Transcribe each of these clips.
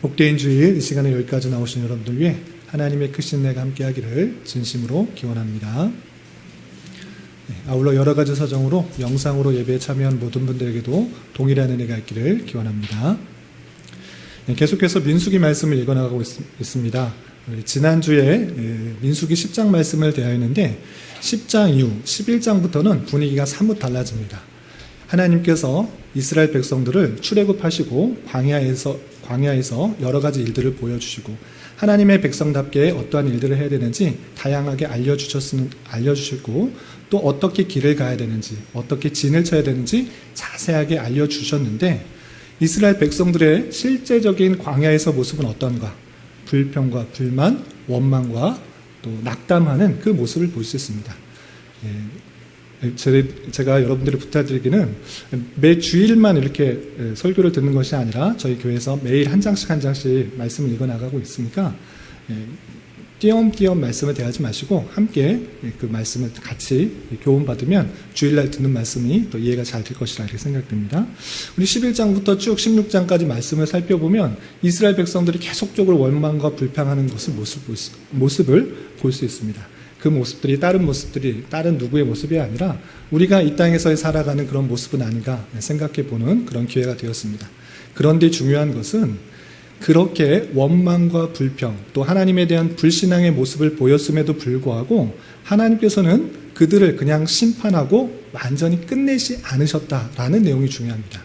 복된 주일 이 시간에 여기까지 나오신 여러분들 위해 하나님의 크신 은혜가 함께하기를 진심으로 기원합니다. 아울러 여러 가지 사정으로 영상으로 예배에 참여한 모든 분들에게도 동일한 은혜가 있기를 기원합니다. 계속해서 민수기 말씀을 읽어나가고 있습니다. 지난주에 민수기 10장 말씀을 대하였는데 10장 이후 11장부터는 분위기가 사뭇 달라집니다. 하나님께서 이스라엘 백성들을 출애굽하시고 광야에서 여러 가지 일들을 보여주시고 하나님의 백성답게 어떠한 일들을 해야 되는지 다양하게 알려주시고 또 어떻게 길을 가야 되는지 어떻게 진을 쳐야 되는지 자세하게 알려주셨는데 이스라엘 백성들의 실제적인 광야에서 모습은 어떤가? 불평과 불만, 원망과 또 낙담하는 그 모습을 볼 수 있습니다. 제가 여러분들이 부탁드리기는 매 주일만 이렇게 설교를 듣는 것이 아니라 저희 교회에서 매일 한 장씩 말씀을 읽어나가고 있으니까 띄엄띄엄 말씀을 대하지 마시고 함께 그 말씀을 같이 교훈받으면 주일날 듣는 말씀이 또 이해가 잘 될 것이라 이렇게 생각됩니다. 우리 11장부터 쭉 16장까지 말씀을 살펴보면 이스라엘 백성들이 계속적으로 원망과 불평하는 모습을 볼 수 있습니다. 그 모습들이 다른 누구의 모습이 아니라 우리가 이 땅에서 살아가는 그런 모습은 아닌가 생각해보는 그런 기회가 되었습니다. 그런데 중요한 것은 그렇게 원망과 불평 또 하나님에 대한 불신앙의 모습을 보였음에도 불구하고 하나님께서는 그들을 그냥 심판하고 완전히 끝내지 않으셨다라는 내용이 중요합니다.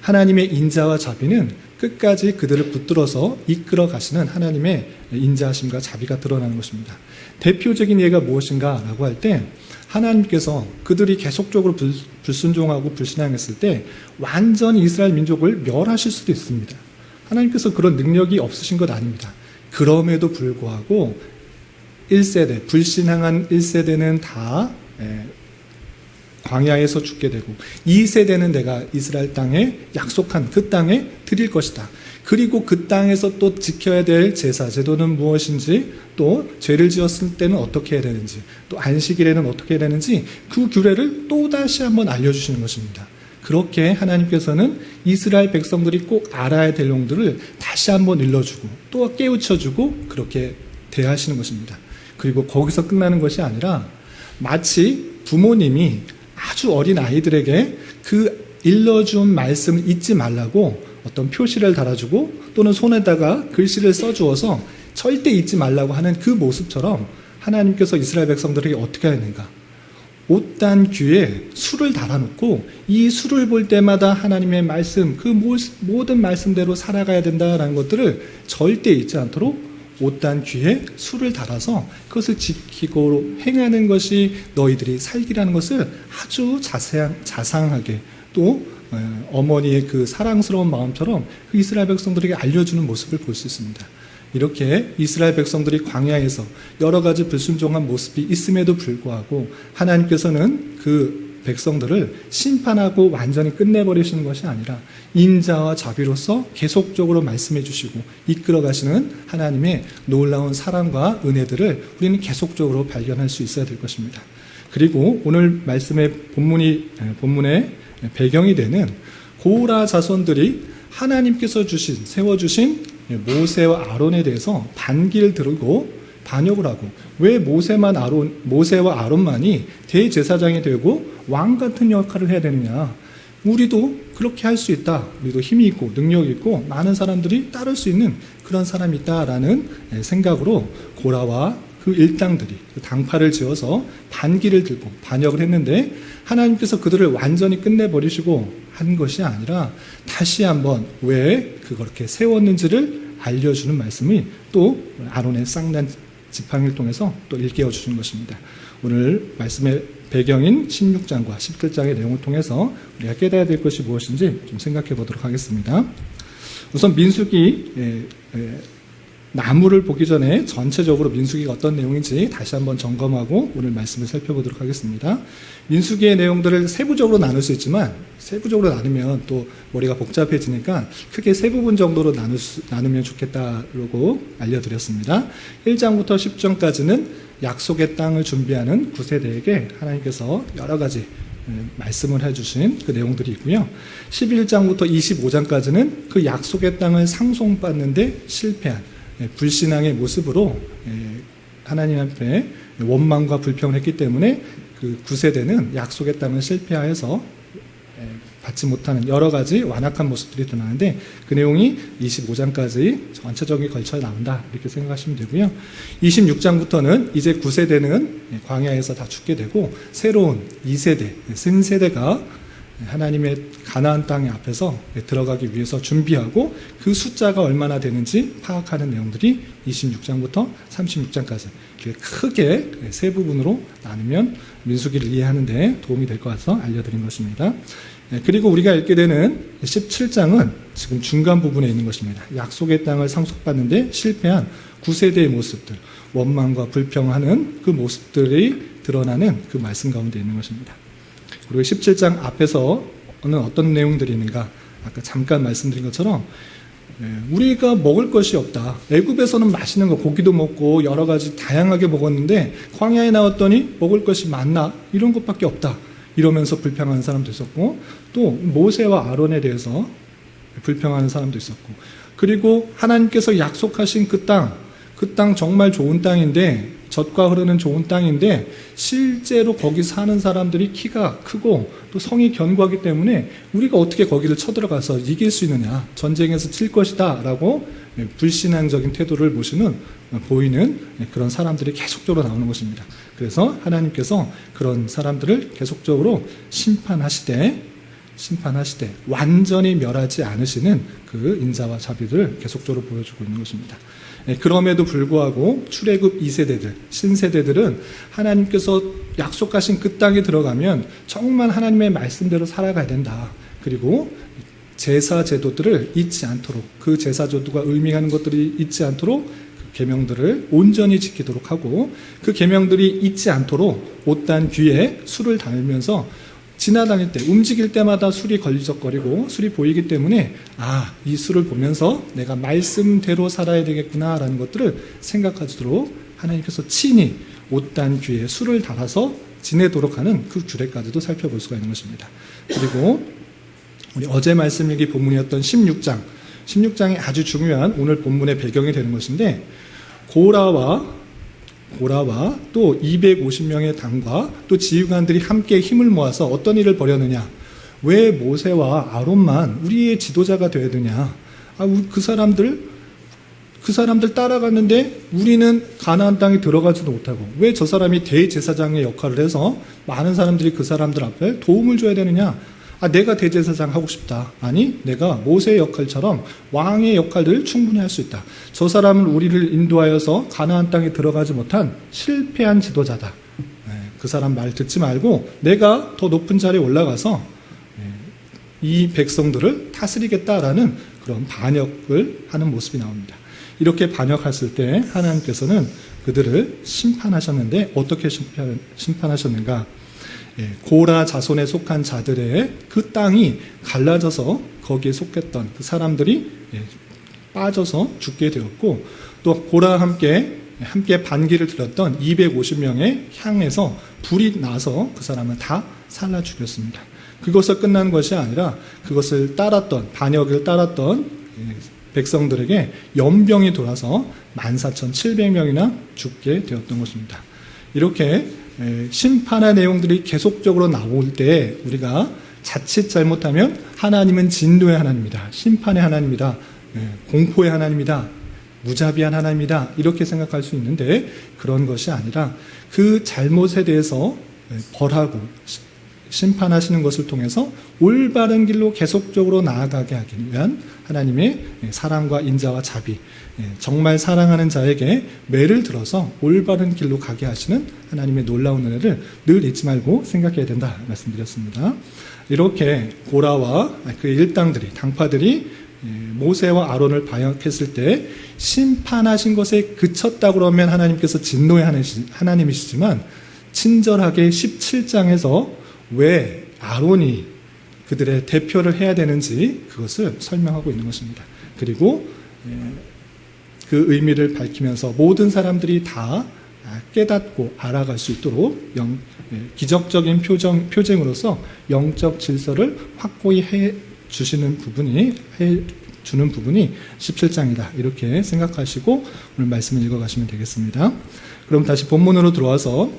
하나님의 인자와 자비는 끝까지 그들을 붙들어서 이끌어 가시는 하나님의 인자하심과 자비가 드러나는 것입니다. 대표적인 예가 무엇인가 라고 할 때 하나님께서 그들이 계속적으로 불순종하고 불신앙했을 때 완전히 이스라엘 민족을 멸하실 수도 있습니다. 하나님께서 그런 능력이 없으신 것 아닙니다. 그럼에도 불구하고 1세대, 불신앙한 1세대는 다 광야에서 죽게 되고 2세대는 내가 이스라엘 땅에 약속한 그 땅에 드릴 것이다. 그리고 그 땅에서 또 지켜야 될 제사, 제도는 무엇인지 또 죄를 지었을 때는 어떻게 해야 되는지 또 안식일에는 어떻게 해야 되는지 그 규례를 또다시 한번 알려주시는 것입니다. 그렇게 하나님께서는 이스라엘 백성들이 꼭 알아야 될 내용들을 다시 한번 일러주고 또 깨우쳐주고 그렇게 대하시는 것입니다. 그리고 거기서 끝나는 것이 아니라 마치 부모님이 아주 어린 아이들에게 그 일러준 말씀을 잊지 말라고 어떤 표시를 달아주고 또는 손에다가 글씨를 써주어서 절대 잊지 말라고 하는 그 모습처럼 하나님께서 이스라엘 백성들에게 어떻게 하는가? 옷단 귀에 술을 달아놓고 이 술을 볼 때마다 하나님의 말씀, 그 모든 말씀대로 살아가야 된다라는 것들을 절대 잊지 않도록 옷단 귀에 술을 달아서 그것을 지키고 행하는 것이 너희들이 살기라는 것을 아주 자상하게 또 어머니의 그 사랑스러운 마음처럼 그 이스라엘 백성들에게 알려주는 모습을 볼 수 있습니다. 이렇게 이스라엘 백성들이 광야에서 여러 가지 불순종한 모습이 있음에도 불구하고 하나님께서는 그 백성들을 심판하고 완전히 끝내버리시는 것이 아니라 인자와 자비로서 계속적으로 말씀해 주시고 이끌어 가시는 하나님의 놀라운 사랑과 은혜들을 우리는 계속적으로 발견할 수 있어야 될 것입니다. 그리고 오늘 말씀의 본문의 배경이 되는 고라 자손들이 하나님께서 세워주신 모세와 아론에 대해서 반기를 들고 반역을 하고 왜 모세와 아론만이 대제사장이 되고 왕 같은 역할을 해야 되느냐? 우리도 그렇게 할 수 있다. 우리도 힘이 있고 능력이 있고 많은 사람들이 따를 수 있는 그런 사람이 있다라는 생각으로 고라와 그 일당들이 당파를 지어서 반기를 들고 반역을 했는데 하나님께서 그들을 완전히 끝내버리시고 한 것이 아니라 다시 한번 왜 그렇게 세웠는지를 알려주는 말씀이 또 아론의 쌍난 지팡이를 통해서 또 일깨워 주신 것입니다. 오늘 말씀의 배경인 16장과 17장의 내용을 통해서 우리가 깨달아야 될 것이 무엇인지 좀 생각해 보도록 하겠습니다. 우선 민수기 나무를 보기 전에 전체적으로 민수기가 어떤 내용인지 다시 한번 점검하고 오늘 말씀을 살펴보도록 하겠습니다. 민수기의 내용들을 세부적으로 나눌 수 있지만 세부적으로 나누면 또 머리가 복잡해지니까 크게 세 부분 정도로 나누면 좋겠다고 알려드렸습니다. 1장부터 10장까지는 약속의 땅을 준비하는 9세대에게 하나님께서 여러 가지 말씀을 해주신 그 내용들이 있고요. 11장부터 25장까지는 그 약속의 땅을 상속받는데 실패한 불신앙의 모습으로 하나님 앞에 원망과 불평을 했기 때문에 그 9세대는 약속의 땅을 실패하여서 받지 못하는 여러 가지 완악한 모습들이 드러나는데 그 내용이 25장까지 전체적인 걸쳐 나온다 이렇게 생각하시면 되고요. 26장부터는 이제 9세대는 광야에서 다 죽게 되고 새로운 2세대, 신세대가 하나님의 가나안 땅 앞에서 들어가기 위해서 준비하고 그 숫자가 얼마나 되는지 파악하는 내용들이 26장부터 36장까지 크게 세 부분으로 나누면 민수기를 이해하는 데 도움이 될 것 같아서 알려드린 것입니다. 그리고 우리가 읽게 되는 17장은 지금 중간 부분에 있는 것입니다. 약속의 땅을 상속받는데 실패한 9세대의 모습들, 원망과 불평하는 그 모습들이 드러나는 그 말씀 가운데 있는 것입니다. 그리고 17장 앞에서는 어떤 내용들이 있는가? 아까 잠깐 말씀드린 것처럼 우리가 먹을 것이 없다. 애굽에서는 맛있는 거 고기도 먹고 여러 가지 다양하게 먹었는데 광야에 나왔더니 먹을 것이 많나? 이런 것밖에 없다. 이러면서 불평하는 사람도 있었고 또 모세와 아론에 대해서 불평하는 사람도 있었고 그리고 하나님께서 약속하신 그 땅 정말 좋은 땅인데 젖과 흐르는 좋은 땅인데 실제로 거기 사는 사람들이 키가 크고 또 성이 견고하기 때문에 우리가 어떻게 거기를 쳐들어가서 이길 수 있느냐, 전쟁에서 질 것이다 라고 불신앙적인 태도를 보이는 그런 사람들이 계속적으로 나오는 것입니다. 그래서 하나님께서 그런 사람들을 계속적으로 심판하시되 완전히 멸하지 않으시는 그 인자와 자비를 계속적으로 보여주고 있는 것입니다. 그럼에도 불구하고 출애굽 2세대들, 신세대들은 하나님께서 약속하신 그 땅에 들어가면 정말 하나님의 말씀대로 살아가야 된다. 그리고 제사 제도들을 잊지 않도록, 그 제사 제도가 의미하는 것들이 잊지 않도록 그 계명들을 온전히 지키도록 하고 그 계명들이 잊지 않도록 옷단 귀에 술을 달면서 지나다닐 때, 움직일 때마다 술이 걸리적거리고 술이 보이기 때문에 이 술을 보면서 내가 말씀대로 살아야 되겠구나라는 것들을 생각하도록 하나님께서 친히 옷단 귀에 술을 달아서 지내도록 하는 그 규례까지도 살펴볼 수가 있는 것입니다. 그리고 우리 어제 말씀 읽기 본문이었던 16장이 아주 중요한 오늘 본문의 배경이 되는 것인데 고라와 또 250명의 당과 또 지휘관들이 함께 힘을 모아서 어떤 일을 벌였느냐? 왜 모세와 아론만 우리의 지도자가 되어야 되냐? 그 사람들 따라갔는데 우리는 가나안 땅에 들어가지도 못하고 왜 저 사람이 대제사장의 역할을 해서 많은 사람들이 그 사람들 앞에 도움을 줘야 되느냐? 내가 대제사장 하고 싶다. 아니, 내가 모세의 역할처럼 왕의 역할을 충분히 할 수 있다. 저 사람은 우리를 인도하여서 가나안 땅에 들어가지 못한 실패한 지도자다. 그 사람 말 듣지 말고 내가 더 높은 자리에 올라가서 이 백성들을 다스리겠다라는 그런 반역을 하는 모습이 나옵니다. 이렇게 반역했을 때 하나님께서는 그들을 심판하셨는데 어떻게 심판하셨는가? 고라 자손에 속한 자들의 그 땅이 갈라져서 거기에 속했던 그 사람들이 빠져서 죽게 되었고 또 고라와 함께 반기를 들었던 250명의 향에서 불이 나서 그 사람을 다 살라 죽였습니다. 그것을 끝난 것이 아니라 그것을 반역을 따랐던 백성들에게 연병이 돌아서 14,700명이나 죽게 되었던 것입니다. 이렇게 심판의 내용들이 계속적으로 나올 때 우리가 자칫 잘못하면 하나님은 진노의 하나님이다. 심판의 하나님이다. 공포의 하나님이다. 무자비한 하나님이다. 이렇게 생각할 수 있는데 그런 것이 아니라 그 잘못에 대해서 벌하고 심판하시는 것을 통해서 올바른 길로 계속적으로 나아가게 하기 위한 하나님의 사랑과 인자와 자비, 정말 사랑하는 자에게 매를 들어서 올바른 길로 가게 하시는 하나님의 놀라운 은혜를 늘 잊지 말고 생각해야 된다 말씀드렸습니다. 이렇게 고라와 그 일당들이, 당파들이 모세와 아론을 반역했을 때 심판하신 것에 그쳤다 그러면 하나님께서 진노의 하나님이시지만 친절하게 17장에서 왜 아론이 그들의 대표를 해야 되는지 그것을 설명하고 있는 것입니다. 그리고 그 의미를 밝히면서 모든 사람들이 다 깨닫고 알아갈 수 있도록 기적적인 표징으로서 영적 질서를 확고히 해 주는 부분이 17장이다. 이렇게 생각하시고 오늘 말씀을 읽어가시면 되겠습니다. 그럼 다시 본문으로 들어와서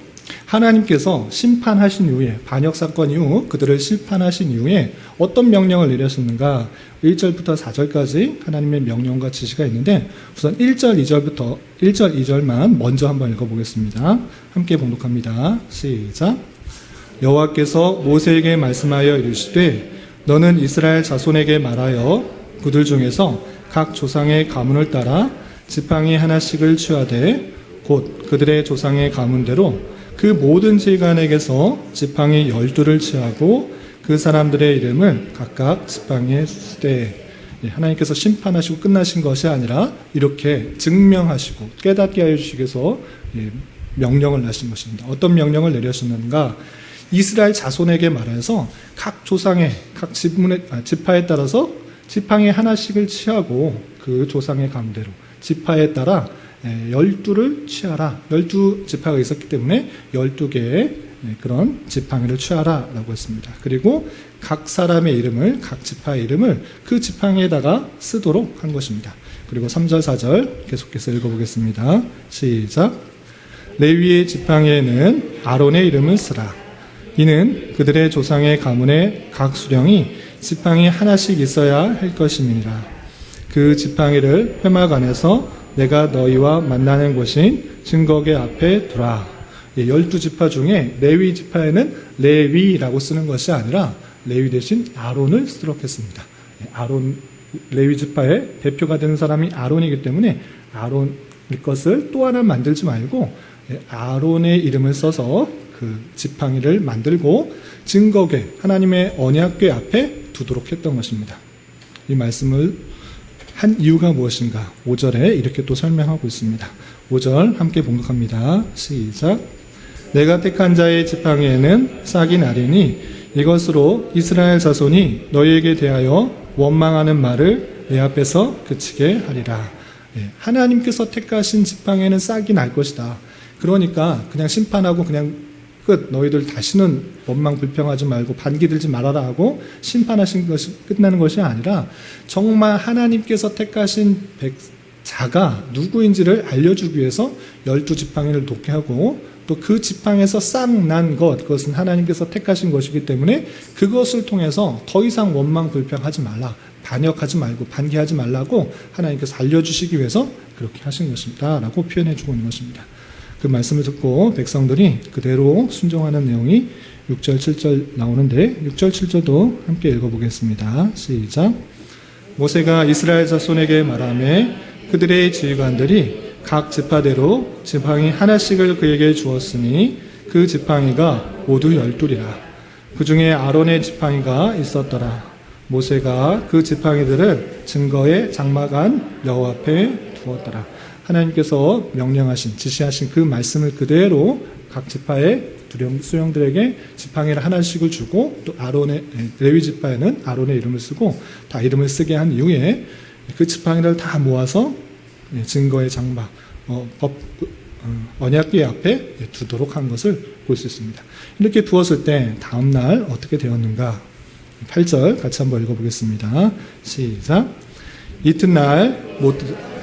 하나님께서 심판하신 이후에, 반역사건 이후 그들을 심판하신 이후에 어떤 명령을 내렸었는가? 1절부터 4절까지 하나님의 명령과 지시가 있는데 우선 1절, 2절만 먼저 한번 읽어보겠습니다. 함께 봉독합니다. 시작. 여호와께서 모세에게 말씀하여 이르시되 너는 이스라엘 자손에게 말하여 그들 중에서 각 조상의 가문을 따라 지팡이 하나씩을 취하되 곧 그들의 조상의 가문대로 그 모든 지간에게서 지팡이 12를 취하고 그 사람들의 이름을 각각 지팡이에 쓰되. 하나님께서 심판하시고 끝나신 것이 아니라 이렇게 증명하시고 깨닫게 하여 주시기 위해서 명령을 하신 것입니다. 어떤 명령을 내렸는가? 이스라엘 자손에게 말해서 각 조상의 각 지파에 따라서 지팡이 하나씩을 취하고 그 조상의 가문대로 지파에 따라 12를 취하라. 12지파가 있었기 때문에 12개의 그런 지팡이를 취하라 라고 했습니다. 그리고 각 사람의 이름을, 각 지파의 이름을 그 지팡이에다가 쓰도록 한 것입니다. 그리고 3절, 4절 계속해서 읽어보겠습니다. 시작. 레위의 지팡이에는 아론의 이름을 쓰라. 이는 그들의 조상의 가문의 각 수령이 지팡이 하나씩 있어야 할 것임이니라. 그 지팡이를 회막 안에서 내가 너희와 만나는 곳인 증거궤 앞에 두라. 12지파 중에 레위 지파에는 레위라고 쓰는 것이 아니라 레위 대신 아론을 쓰도록 했습니다. 레위 지파의 대표가 되는 사람이 아론이기 때문에 아론 것을 또 하나 만들지 말고 아론의 이름을 써서 그 지팡이를 만들고 증거궤, 하나님의 언약궤 앞에 두도록 했던 것입니다. 이 말씀을 한 이유가 무엇인가? 5절에 이렇게 또 설명하고 있습니다. 5절 함께 봉독합니다. 시작. 내가 택한 자의 지팡이에는 싹이 나리니 이것으로 이스라엘 자손이 너희에게 대하여 원망하는 말을 내 앞에서 그치게 하리라. 하나님께서 택하신 지팡이에는 싹이 날 것이다. 그러니까 그냥 심판하고 그냥 끝, 너희들 다시는 원망 불평하지 말고 반기 들지 말아라 하고 심판하신 것이 끝나는 것이 아니라 정말 하나님께서 택하신 자가 누구인지를 알려주기 위해서 12지팡이를 놓게 하고 또 그 지팡이에서 싹 난 것, 그것은 하나님께서 택하신 것이기 때문에 그것을 통해서 더 이상 원망 불평하지 말라, 반역하지 말고 반기하지 말라고 하나님께서 알려주시기 위해서 그렇게 하신 것입니다 라고 표현해 주고 있는 것입니다. 그 말씀을 듣고 백성들이 그대로 순종하는 내용이 6절, 7절 나오는데 6절, 7절도 함께 읽어보겠습니다. 시작. 모세가 이스라엘 자손에게 말하매 그들의 지휘관들이 각 지파대로 지팡이 하나씩을 그에게 주었으니 그 지팡이가 모두 12이라. 그 중에 아론의 지팡이가 있었더라. 모세가 그 지팡이들을 증거의 장막 안 여호와 앞에 두었더라. 하나님께서 명령하신, 지시하신 그 말씀을 그대로 각 지파의 수령들에게 지팡이를 하나씩을 주고 또 레위 지파에는 아론의 이름을 쓰고 다 이름을 쓰게 한 이후에 그 지팡이를 다 모아서 증거의 장막, 언약궤 앞에 두도록 한 것을 볼 수 있습니다. 이렇게 두었을 때 다음날 어떻게 되었는가? 8절 같이 한번 읽어보겠습니다. 시작. 이튿날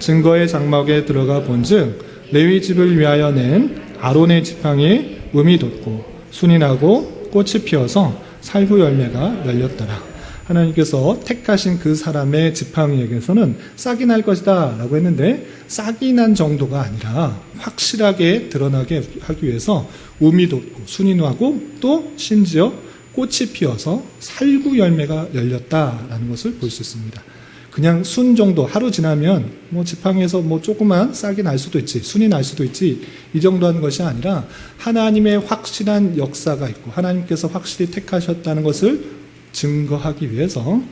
증거의 장막에 들어가 본즉 레위 집을 위하여 낸 아론의 지팡이에 음이 돋고 순이 나고 꽃이 피어서 살구 열매가 열렸더라. 하나님께서 택하신 그 사람의 지팡이에게서는 싹이 날 것이다 라고 했는데 싹이 난 정도가 아니라 확실하게 드러나게 하기 위해서 음이 돋고 순이 나고 또 심지어 꽃이 피어서 살구 열매가 열렸다라는 것을 볼 수 있습니다. 그냥 순 정도, 하루 지나면 지팡이에서 조그만 싹이 날 수도 있지, 순이 날 수도 있지, 이 정도 하는 것이 아니라 하나님의 확실한 역사가 있고 하나님께서 확실히 택하셨다는 것을 증거하기 위해서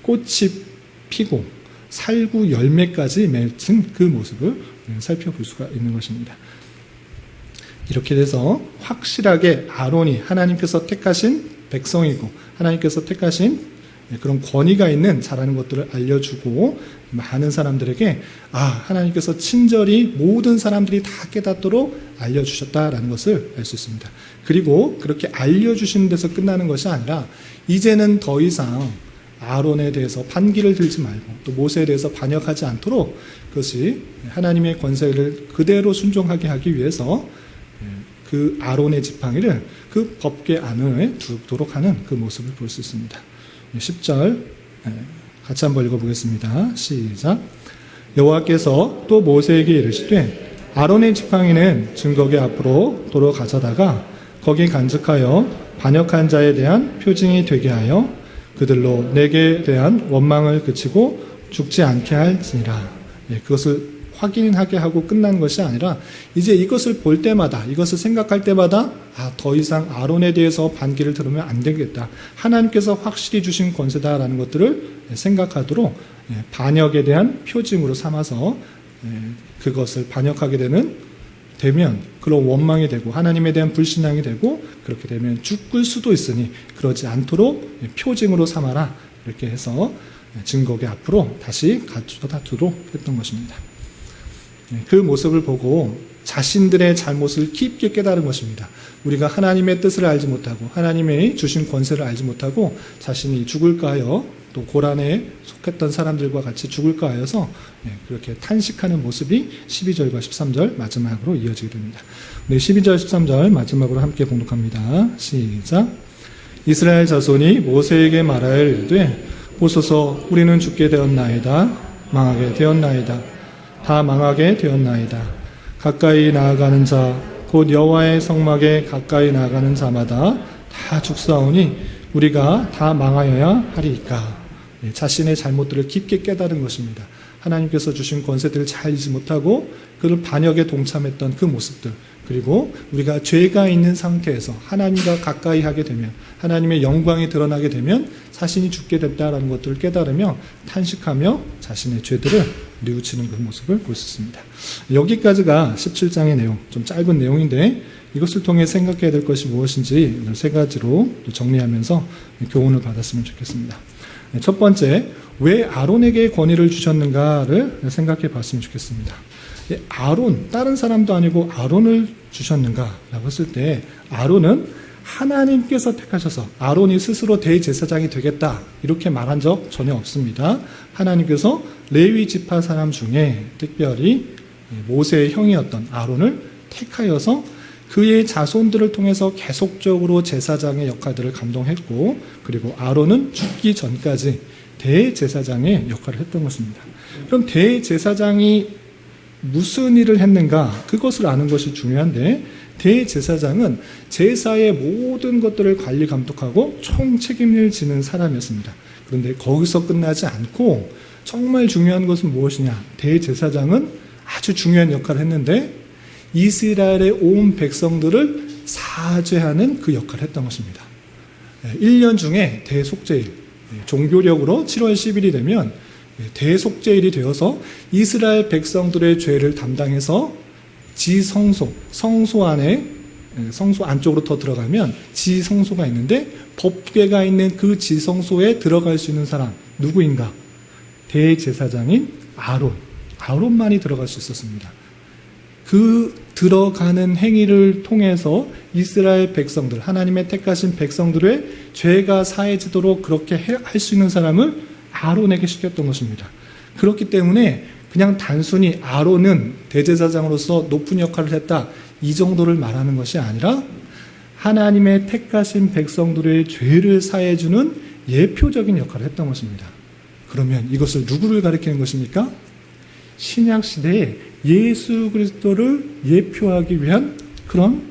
꽃이 피고 살구 열매까지 맺힌 그 모습을 살펴볼 수가 있는 것입니다. 이렇게 돼서 확실하게 아론이 하나님께서 택하신 백성이고 하나님께서 택하신 그런 권위가 있는 자라는 것들을 알려주고 많은 사람들에게 하나님께서 친절히 모든 사람들이 다 깨닫도록 알려주셨다라는 것을 알 수 있습니다. 그리고 그렇게 알려주시는 데서 끝나는 것이 아니라 이제는 더 이상 아론에 대해서 반기를 들지 말고 또 모세에 대해서 반역하지 않도록 그것이 하나님의 권세를 그대로 순종하게 하기 위해서 그 아론의 지팡이를 그 법궤 안에 두도록 하는 그 모습을 볼 수 있습니다. 10절 같이 한번 읽어보겠습니다. 시작. 여호와께서 또 모세에게 이르시되 아론의 지팡이는 증거궤 앞으로 도로 가져다가 거기 간직하여 반역한 자에 대한 표징이 되게 하여 그들로 내게 대한 원망을 그치고 죽지 않게 할지니라. 그것을 확인하게 하고 끝난 것이 아니라 이제 이것을 볼 때마다 이것을 생각할 때마다 더 이상 아론에 대해서 반기를 들으면 안 되겠다. 하나님께서 확실히 주신 권세다라는 것들을 생각하도록 반역에 대한 표징으로 삼아서 그것을 반역하게 되면 그런 원망이 되고 하나님에 대한 불신앙이 되고 그렇게 되면 죽을 수도 있으니 그러지 않도록 표징으로 삼아라. 이렇게 해서 증거궤 앞으로 다시 가져다 두도록 했던 것입니다. 그 모습을 보고 자신들의 잘못을 깊게 깨달은 것입니다. 우리가 하나님의 뜻을 알지 못하고 하나님의 주신 권세를 알지 못하고 자신이 죽을까 하여 또 고란에 속했던 사람들과 같이 죽을까 하여서 그렇게 탄식하는 모습이 12절과 13절 마지막으로 이어지게 됩니다. 12절 13절 마지막으로 함께 봉독합니다. 시작. 이스라엘 자손이 모세에게 말하여 이르되 보소서 우리는 죽게 되었나이다. 망하게 되었나이다. 다 망하게 되었나이다. 가까이 나아가는 자 곧 여호와의 성막에 가까이 나아가는 자마다 다 죽사오니 우리가 다 망하여야 하리이까. 자신의 잘못들을 깊게 깨달은 것입니다. 하나님께서 주신 권세들을 잘 알지 못하고 그를 반역에 동참했던 그 모습들, 그리고 우리가 죄가 있는 상태에서 하나님과 가까이 하게 되면 하나님의 영광이 드러나게 되면 자신이 죽게 됐다라는 것들을 깨달으며 탄식하며 자신의 죄들을 뉘우치는 그 모습을 볼 수 있습니다. 여기까지가 17장의 내용, 좀 짧은 내용인데 이것을 통해 생각해야 될 것이 무엇인지 세 가지로 정리하면서 교훈을 받았으면 좋겠습니다. 첫 번째, 왜 아론에게 권위를 주셨는가를 생각해 봤으면 좋겠습니다. 아론, 다른 사람도 아니고 아론을 주셨는가라고 했을 때 아론은 하나님께서 택하셔서 아론이 스스로 대제사장이 되겠다 이렇게 말한 적 전혀 없습니다. 하나님께서 레위 지파 사람 중에 특별히 모세의 형이었던 아론을 택하여서 그의 자손들을 통해서 계속적으로 제사장의 역할들을 감당했고 그리고 아론은 죽기 전까지 대제사장의 역할을 했던 것입니다. 그럼 대제사장이 무슨 일을 했는가 그것을 아는 것이 중요한데 대제사장은 제사의 모든 것들을 관리 감독하고 총책임을 지는 사람이었습니다. 그런데 거기서 끝나지 않고 정말 중요한 것은 무엇이냐, 대제사장은 아주 중요한 역할을 했는데 이스라엘의 온 백성들을 사죄하는 그 역할을 했던 것입니다. 1년 중에 대속죄일, 종교력으로 7월 10일이 되면 대속죄일이 되어서 이스라엘 백성들의 죄를 담당해서 지성소, 성소 안에, 성소 안쪽으로 더 들어가면 지성소가 있는데 법궤가 있는 그 지성소에 들어갈 수 있는 사람 누구인가? 대제사장인 아론만이 들어갈 수 있었습니다. 그 들어가는 행위를 통해서 이스라엘 백성들, 하나님의 택하신 백성들의 죄가 사해지도록 그렇게 할 수 있는 사람을 아론에게 시켰던 것입니다. 그렇기 때문에 그냥 단순히 아론은 대제사장으로서 높은 역할을 했다 이 정도를 말하는 것이 아니라 하나님의 택하신 백성들의 죄를 사해주는 예표적인 역할을 했던 것입니다. 그러면 이것을 누구를 가리키는 것입니까? 신약시대에 예수 그리스도를 예표하기 위한 그런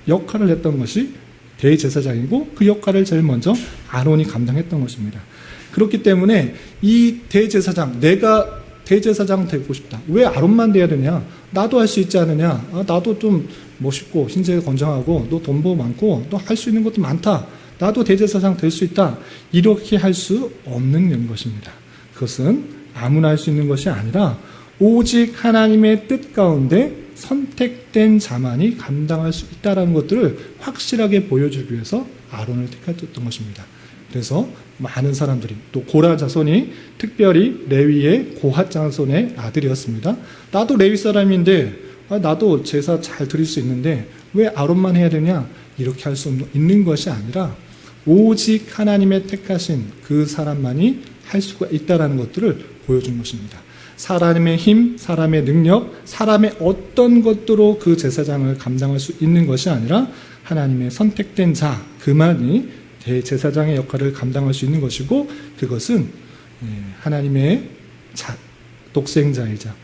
역할을 했던 것이 대제사장이고 그 역할을 제일 먼저 아론이 감당했던 것입니다. 그렇기 때문에 이 대제사장, 내가 대제사장 되고 싶다. 왜 아론만 돼야 되냐? 나도 할 수 있지 않느냐? 나도 좀 멋있고 신체 건장하고 너 돈도 많고 너 할 수 있는 것도 많다. 나도 대제사장 될 수 있다. 이렇게 할 수 없는 것입니다. 그것은 아무나 할 수 있는 것이 아니라 오직 하나님의 뜻 가운데 선택된 자만이 감당할 수 있다는 것들을 확실하게 보여주기 위해서 아론을 택했던 것입니다. 그래서 많은 사람들이, 또 고라 자손이 특별히 레위의 고핫 자손의 아들이었습니다. 나도 레위 사람인데 나도 제사 잘 드릴 수 있는데 왜 아론만 해야 되냐, 이렇게 할 수 있는 것이 아니라 오직 하나님의 택하신 그 사람만이 할 수가 있다는 것들을 보여준 것입니다. 사람의 힘, 사람의 능력, 사람의 어떤 것으로 그 제사장을 감당할 수 있는 것이 아니라 하나님의 선택된 자, 그만이 대제사장의 역할을 감당할 수 있는 것이고, 그것은 하나님의 독생자이자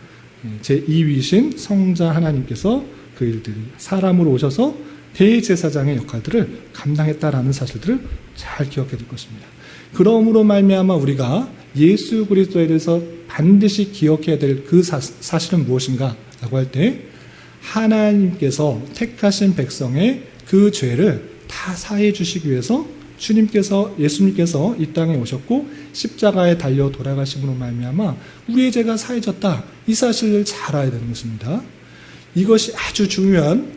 제2위신 성자 하나님께서 그 일들이 사람으로 오셔서 대제사장의 역할들을 감당했다라는 사실들을 잘 기억해야 될 것입니다. 그러므로 말미암아 우리가 예수 그리스도에 대해서 반드시 기억해야 될 그 사실은 무엇인가 라고 할 때, 하나님께서 택하신 백성의 그 죄를 다 사해 주시기 위해서 예수님께서 이 땅에 오셨고 십자가에 달려 돌아가심으로 말미암아 우리의 죄가 사해졌다, 이 사실을 잘 알아야 되는 것입니다. 이것이 아주 중요한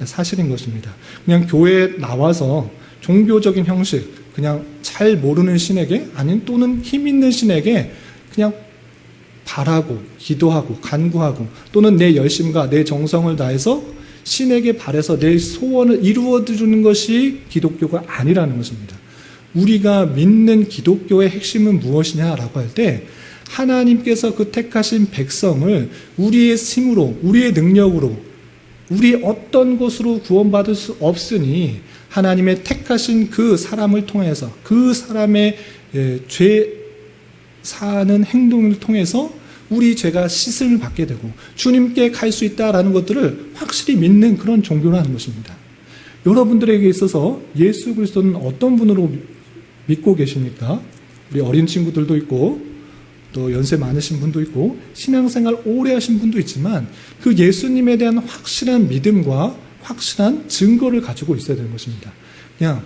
사실인 것입니다. 그냥 교회에 나와서 종교적인 형식, 그냥 잘 모르는 신에게, 아니면 또는 힘 있는 신에게 그냥 바라고 기도하고 간구하고, 또는 내 열심과 내 정성을 다해서 신에게 바라서 내 소원을 이루어 주는 것이 기독교가 아니라는 것입니다. 우리가 믿는 기독교의 핵심은 무엇이냐라고 할 때, 하나님께서 그 택하신 백성을 우리의 힘으로, 우리의 능력으로, 우리 어떤 것으로 구원받을 수 없으니 하나님의 택하신 그 사람을 통해서, 그 사람의 죄 사는 행동을 통해서 우리 죄가 씻음을 받게 되고 주님께 갈 수 있다라는 것들을 확실히 믿는 그런 종교라는 것입니다. 여러분들에게 있어서 예수 그리스도는 어떤 분으로 믿고 계십니까? 우리 어린 친구들도 있고 또 연세 많으신 분도 있고 신앙생활 오래 하신 분도 있지만, 그 예수님에 대한 확실한 믿음과 확실한 증거를 가지고 있어야 되는 것입니다. 그냥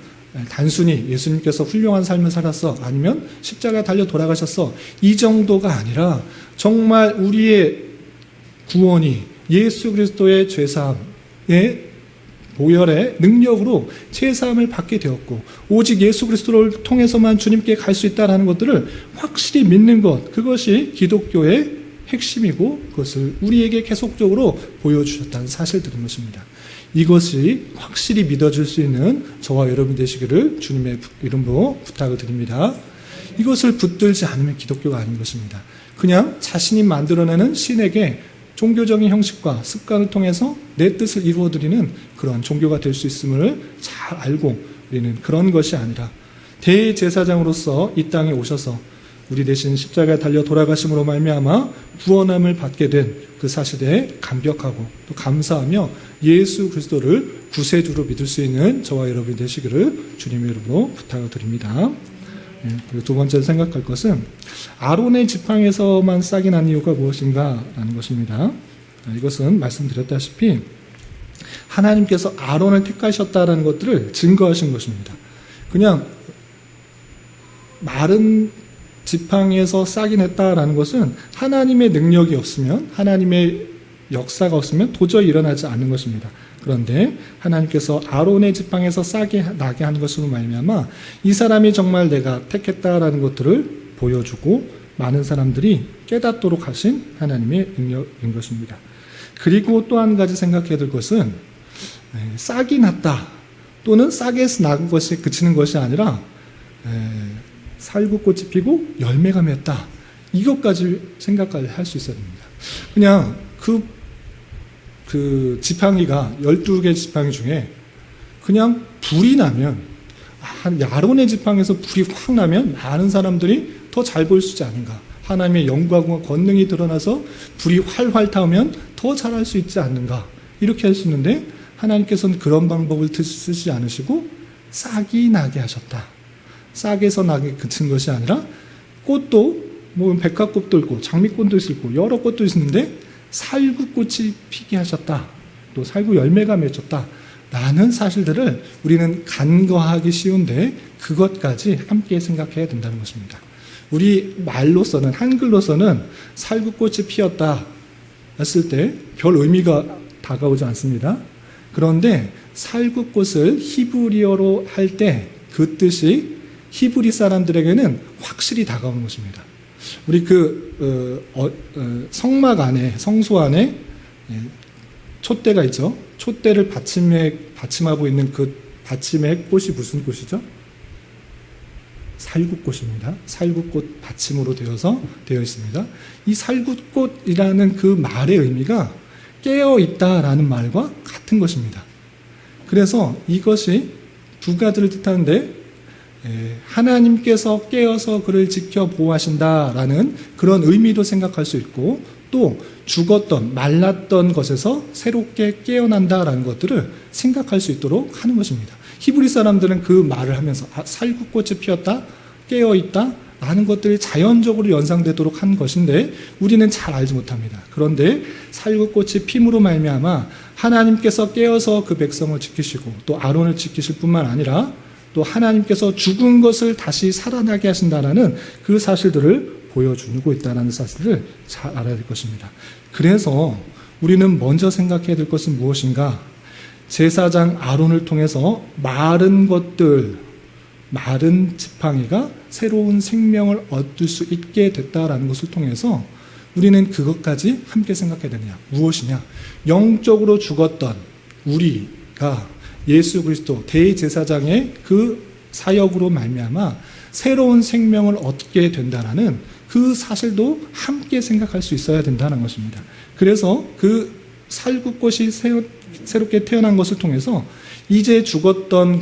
단순히 예수님께서 훌륭한 삶을 살았어, 아니면 십자가에 달려 돌아가셨어, 이 정도가 아니라 정말 우리의 구원이 예수 그리스도의 죄사함의 보혈의 능력으로 죄사함을 받게 되었고, 오직 예수 그리스도를 통해서만 주님께 갈 수 있다는 것들을 확실히 믿는 것, 그것이 기독교의 핵심이고 그것을 우리에게 계속적으로 보여주셨다는 사실들인 것입니다. 이것이 확실히 믿어질 수 있는 저와 여러분 되시기를 주님의 이름으로 부탁을 드립니다. 이것을 붙들지 않으면 기독교가 아닌 것입니다. 그냥 자신이 만들어내는 신에게 종교적인 형식과 습관을 통해서 내 뜻을 이루어드리는 그런 종교가 될 수 있음을 잘 알고 우리는 그런 것이 아니라, 대제사장으로서 이 땅에 오셔서 우리 대신 십자가에 달려 돌아가심으로 말미암아 구원함을 받게 된 그 사실에 감격하고 또 감사하며 예수 그리스도를 구세주로 믿을 수 있는 저와 여러분이 되시기를 주님의 이름으로 부탁을 드립니다. 그리고 두 번째로 생각할 것은 아론의 지팡이에서만 싹이 난 이유가 무엇인가 라는 것입니다. 이것은 말씀드렸다시피 하나님께서 아론을 택하셨다는 것들을 증거하신 것입니다. 그냥 마른 지팡이에서 싹이 냈다라는 것은 하나님의 능력이 없으면, 하나님의 역사가 없으면 도저히 일어나지 않는 것입니다. 그런데 하나님께서 아론의 지팡이에서 싹이 나게 한 것으로 말미암아 이 사람이 정말 내가 택했다라는 것들을 보여주고 많은 사람들이 깨닫도록 하신 하나님의 능력인 것입니다. 그리고 또 한 가지 생각해야 될 것은, 싹이 났다 또는 싹에서 난 것이 그치는 것이 아니라 살구꽃이 피고 열매가 맺다, 이것까지 생각을 할 수 있어야 됩니다. 그냥 그 지팡이가 12개 지팡이 중에 그냥 불이 나면, 아론의 지팡이에서 불이 확 나면 많은 사람들이 더 잘 보일 수 있지 않은가, 하나님의 영광과 권능이 드러나서 불이 활활 타오면 더 잘할 수 있지 않는가, 이렇게 할 수 있는데 하나님께서는 그런 방법을 쓰지 않으시고 싹이 나게 하셨다. 싹에서 나게 그친 것이 아니라 꽃도 뭐 백합꽃도 있고 장미꽃도 있고 여러 꽃도 있는데 살구꽃이 피게 하셨다, 또 살구 열매가 맺혔다 라는 사실들을 우리는 간과하기 쉬운데 그것까지 함께 생각해야 된다는 것입니다. 우리 말로서는, 한글로서는 살구꽃이 피었다 했을 때 별 의미가 다가오지 않습니다. 그런데 살구꽃을 히브리어로 할 때 그 뜻이 히브리 사람들에게는 확실히 다가오는 것입니다. 우리 성막 안에, 성소 안에 촛대가 있죠. 촛대를 받침하고 있는 그 받침의 꽃이 무슨 꽃이죠? 살구꽃입니다. 살구꽃 받침으로 되어 있습니다. 이 살구꽃이라는 그 말의 의미가 깨어있다라는 말과 같은 것입니다. 그래서 이것이 두 가지를 뜻하는데, 하나님께서 깨어서 그를 지켜 보호하신다라는 그런 의미도 생각할 수 있고, 또 죽었던, 말랐던 것에서 새롭게 깨어난다라는 것들을 생각할 수 있도록 하는 것입니다. 히브리 사람들은 그 말을 하면서 살구꽃이 피었다, 깨어있다 라는 것들이 자연적으로 연상되도록 한 것인데 우리는 잘 알지 못합니다. 그런데 살구꽃이 핌으로 말미암아 하나님께서 깨어서 그 백성을 지키시고 또 아론을 지키실 뿐만 아니라 또 하나님께서 죽은 것을 다시 살아나게 하신다는 그 사실들을 보여주고 있다는 사실을 잘 알아야 될 것입니다. 그래서 우리는 먼저 생각해야 될 것은 무엇인가? 제사장 아론을 통해서 마른 지팡이가 새로운 생명을 얻을 수 있게 됐다라는 것을 통해서 우리는 그것까지 함께 생각해야 되느냐? 무엇이냐? 영적으로 죽었던 우리가 예수 그리스도 대제사장의 그 사역으로 말미암아 새로운 생명을 얻게 된다는 그 사실도 함께 생각할 수 있어야 된다는 것입니다. 그래서 그 살구꽃이 새롭게 태어난 것을 통해서 이제 죽었던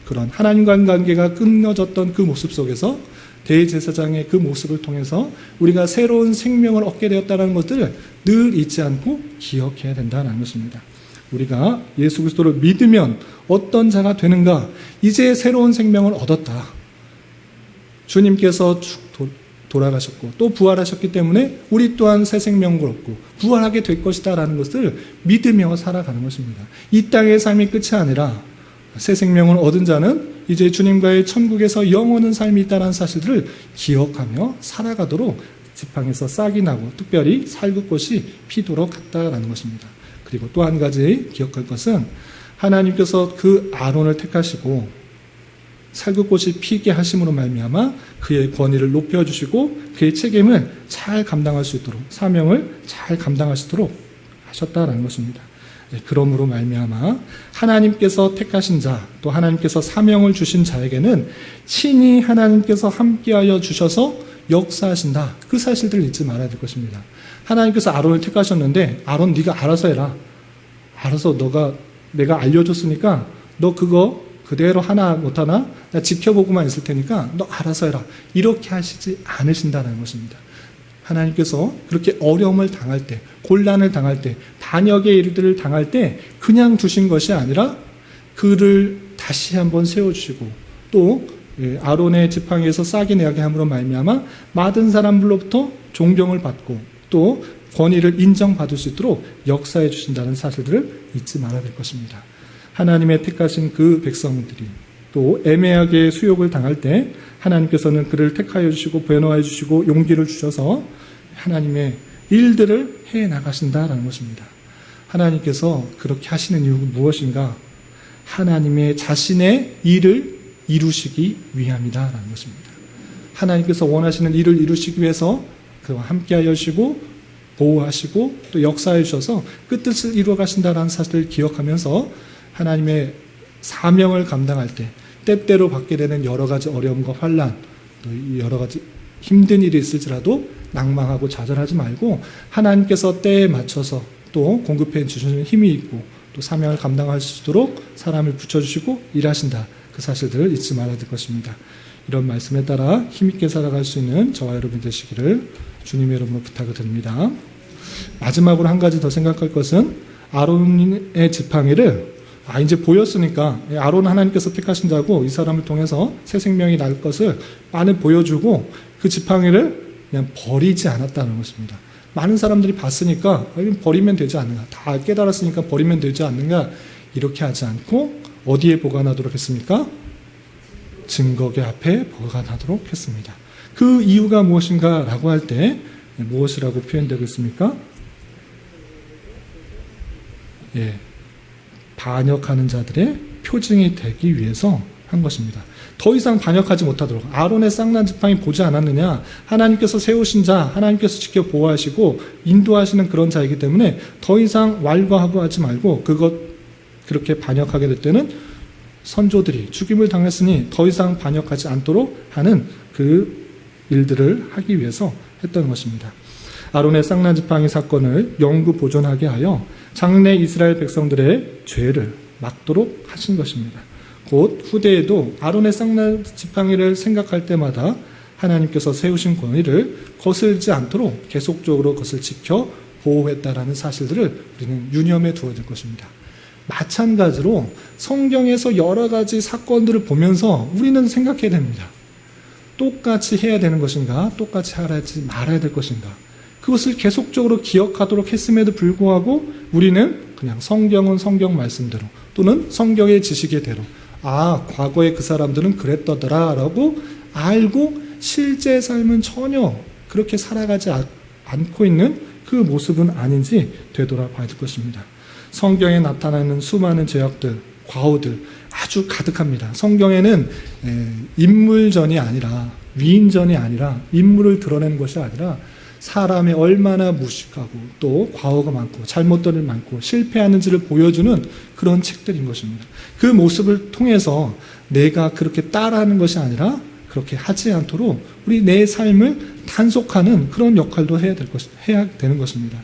그런 하나님과의 관계가 끊어졌던 그 모습 속에서 대제사장의 그 모습을 통해서 우리가 새로운 생명을 얻게 되었다는 것들을 늘 잊지 않고 기억해야 된다는 것입니다. 우리가 예수 그리스도를 믿으면 어떤 자가 되는가? 이제 새로운 생명을 얻었다. 주님께서 돌아가셨고 또 부활하셨기 때문에 우리 또한 새 생명을 얻고 부활하게 될 것이다 라는 것을 믿으며 살아가는 것입니다. 이 땅의 삶이 끝이 아니라 새 생명을 얻은 자는 이제 주님과의 천국에서 영원한 삶이 있다는 사실들을 기억하며 살아가도록 지팡이에서 싹이 나고 특별히 살구꽃이 피도록 했다라는 것입니다. 그리고 또 한 가지 기억할 것은 하나님께서 그 아론을 택하시고 살구꽃이 피게 하심으로 말미암아 그의 권위를 높여주시고 그의 책임을 잘 감당할 수 있도록 사명을 잘 감당하시도록 하셨다라는 것입니다. 그러므로 말미암아 하나님께서 택하신 자 또 하나님께서 사명을 주신 자에게는 친히 하나님께서 함께하여 주셔서 역사하신다. 그 사실들을 잊지 말아야 될 것입니다. 하나님께서 아론을 택하셨는데 아론 네가 알아서 해라. 알아서 내가 알려줬으니까 너 그거 그대로 하나 못하나 나 지켜보고만 있을 테니까 너 알아서 해라. 이렇게 하시지 않으신다는 것입니다. 하나님께서 그렇게 어려움을 당할 때, 곤란을 당할 때, 반역의 일들을 당할 때 그냥 두신 것이 아니라 그를 다시 한번 세워주시고 또 아론의 지팡이에서 싹이 나게 함으로 말미암아 많은 사람들로부터 존경을 받고 또 권위를 인정받을 수 있도록 역사해 주신다는 사실들을 잊지 말아야 될 것입니다. 하나님의 택하신 그 백성들이 또 애매하게 수욕을 당할 때 하나님께서는 그를 택하여 주시고 변호해 주시고 용기를 주셔서 하나님의 일들을 해 나가신다라는 것입니다. 하나님께서 그렇게 하시는 이유가 무엇인가? 하나님의 자신의 일을 이루시기 위함이다라는 것입니다. 하나님께서 원하시는 일을 이루시기 위해서 그와 함께하여 주시고 보호하시고 또 역사해 주셔서 그 뜻을 이루어 가신다라는 사실을 기억하면서 하나님의 사명을 감당할 때 때때로 받게 되는 여러 가지 어려움과 환난, 또 여러 가지 힘든 일이 있을지라도 낭망하고 좌절하지 말고 하나님께서 때에 맞춰서 또 공급해 주시는 힘이 있고 또 사명을 감당할 수 있도록 사람을 붙여주시고 일하신다. 그 사실들을 잊지 말아야 될 것입니다. 이런 말씀에 따라 힘있게 살아갈 수 있는 저와 여러분 되시기를 주님의 이름으로 부탁을 드립니다. 마지막으로 한 가지 더 생각할 것은 아론의 지팡이를 이제 보였으니까 아론 하나님께서 택하신 자고 이 사람을 통해서 새 생명이 날 것을 많이 보여주고 그 지팡이를 그냥 버리지 않았다는 것입니다. 많은 사람들이 봤으니까 버리면 되지 않는가, 다 깨달았으니까 버리면 되지 않는가, 이렇게 하지 않고 어디에 보관하도록 했습니까? 증거계 앞에 보관하도록 했습니다. 그 이유가 무엇인가 라고 할 때 무엇이라고 표현되고 있습니까? 반역하는 자들의 표징이 되기 위해서 한 것입니다. 더 이상 반역하지 못하도록. 아론의 쌍난 지팡이 보지 않았느냐? 하나님께서 세우신 자, 하나님께서 지켜 보호하시고 인도하시는 그런 자이기 때문에 더 이상 왈가하고 하지 말고 그렇게 반역하게 될 때는 선조들이 죽임을 당했으니 더 이상 반역하지 않도록 하는 그 일들을 하기 위해서 했던 것입니다. 아론의 쌍난 지팡이 사건을 영구 보존하게 하여 장래 이스라엘 백성들의 죄를 막도록 하신 것입니다. 곧 후대에도 아론의 쌍난 지팡이를 생각할 때마다 하나님께서 세우신 권위를 거슬지 않도록 계속적으로 그것을 지켜 보호했다라는 사실들을 우리는 유념해 두어야 될 것입니다. 마찬가지로 성경에서 여러 가지 사건들을 보면서 우리는 생각해야 됩니다. 똑같이 해야 되는 것인가? 똑같이 하지 말아야 될 것인가? 그것을 계속적으로 기억하도록 했음에도 불구하고 우리는 그냥 성경은 성경 말씀대로 또는 성경의 지식의대로 과거에 그 사람들은 그랬더더라 라고 알고 실제 삶은 전혀 그렇게 살아가지 않고 있는 그 모습은 아닌지 되돌아봐야 될 것입니다. 성경에 나타나는 수많은 죄악들, 과오들 아주 가득합니다. 성경에는 인물전이 아니라 위인전이 아니라 인물을 드러내는 것이 아니라 사람이 얼마나 무식하고 또 과오가 많고 잘못들이 많고 실패하는지를 보여주는 그런 책들인 것입니다. 그 모습을 통해서 내가 그렇게 따라하는 것이 아니라 그렇게 하지 않도록 우리 내 삶을 단속하는 그런 역할도 해야 되는 것입니다.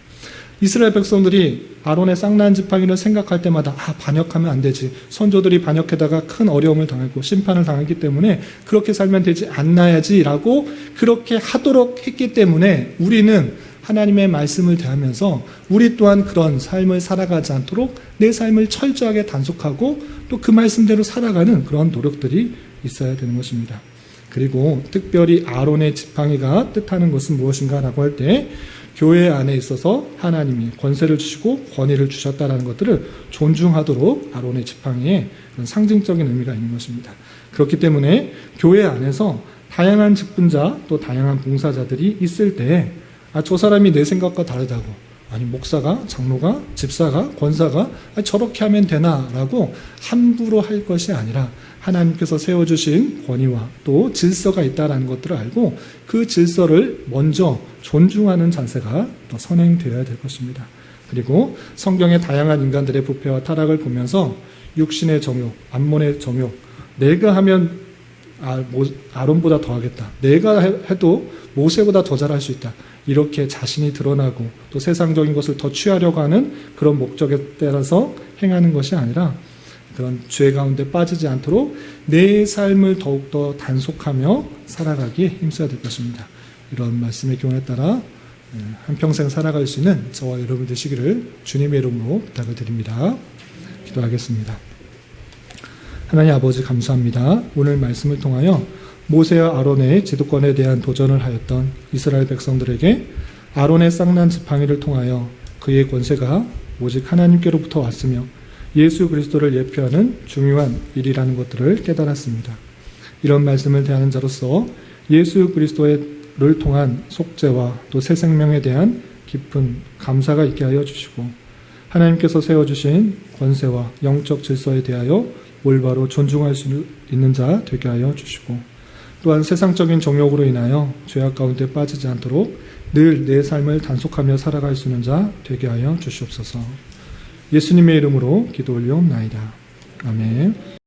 이스라엘 백성들이 아론의 쌍난 지팡이를 생각할 때마다 반역하면 안 되지. 선조들이 반역하다가 큰 어려움을 당하고 심판을 당했기 때문에 그렇게 살면 되지 않나야지라고 그렇게 하도록 했기 때문에 우리는 하나님의 말씀을 대하면서 우리 또한 그런 삶을 살아가지 않도록 내 삶을 철저하게 단속하고 또 그 말씀대로 살아가는 그런 노력들이 있어야 되는 것입니다. 그리고 특별히 아론의 지팡이가 뜻하는 것은 무엇인가라고 할 때 교회 안에 있어서 하나님이 권세를 주시고 권위를 주셨다는 것들을 존중하도록 아론의 지팡이에 상징적인 의미가 있는 것입니다. 그렇기 때문에 교회 안에서 다양한 직분자 또 다양한 봉사자들이 있을 때 저 사람이 내 생각과 다르다고 목사가, 장로가, 집사가, 권사가 저렇게 하면 되나라고 함부로 할 것이 아니라 하나님께서 세워주신 권위와 또 질서가 있다는 것들을 알고 그 질서를 먼저 존중하는 자세가 더 선행되어야 될 것입니다. 그리고 성경의 다양한 인간들의 부패와 타락을 보면서 육신의 정욕, 암몬의 정욕, 내가 하면 아론보다 더 하겠다. 내가 해도 모세보다 더 잘할 수 있다. 이렇게 자신이 드러나고 또 세상적인 것을 더 취하려고 하는 그런 목적에 따라서 행하는 것이 아니라 그런 죄 가운데 빠지지 않도록 내 삶을 더욱더 단속하며 살아가기에 힘써야 될 것입니다. 이런 말씀의 교훈에 따라 한평생 살아갈 수 있는 저와 여러분 되시기를 주님의 이름으로 부탁을 드립니다. 기도하겠습니다. 하나님 아버지 감사합니다. 오늘 말씀을 통하여 모세와 아론의 지도권에 대한 도전을 하였던 이스라엘 백성들에게 아론의 쌍난 지팡이를 통하여 그의 권세가 오직 하나님께로부터 왔으며 예수 그리스도를 예표하는 중요한 일이라는 것들을 깨달았습니다. 이런 말씀을 대하는 자로서 예수 그리스도를 통한 속죄와 또 새 생명에 대한 깊은 감사가 있게 하여 주시고 하나님께서 세워주신 권세와 영적 질서에 대하여 올바로 존중할 수 있는 자 되게 하여 주시고 또한 세상적인 정욕으로 인하여 죄악 가운데 빠지지 않도록 늘 내 삶을 단속하며 살아갈 수 있는 자 되게 하여 주시옵소서. 예수님의 이름으로 기도 올려옵나이다. 아멘.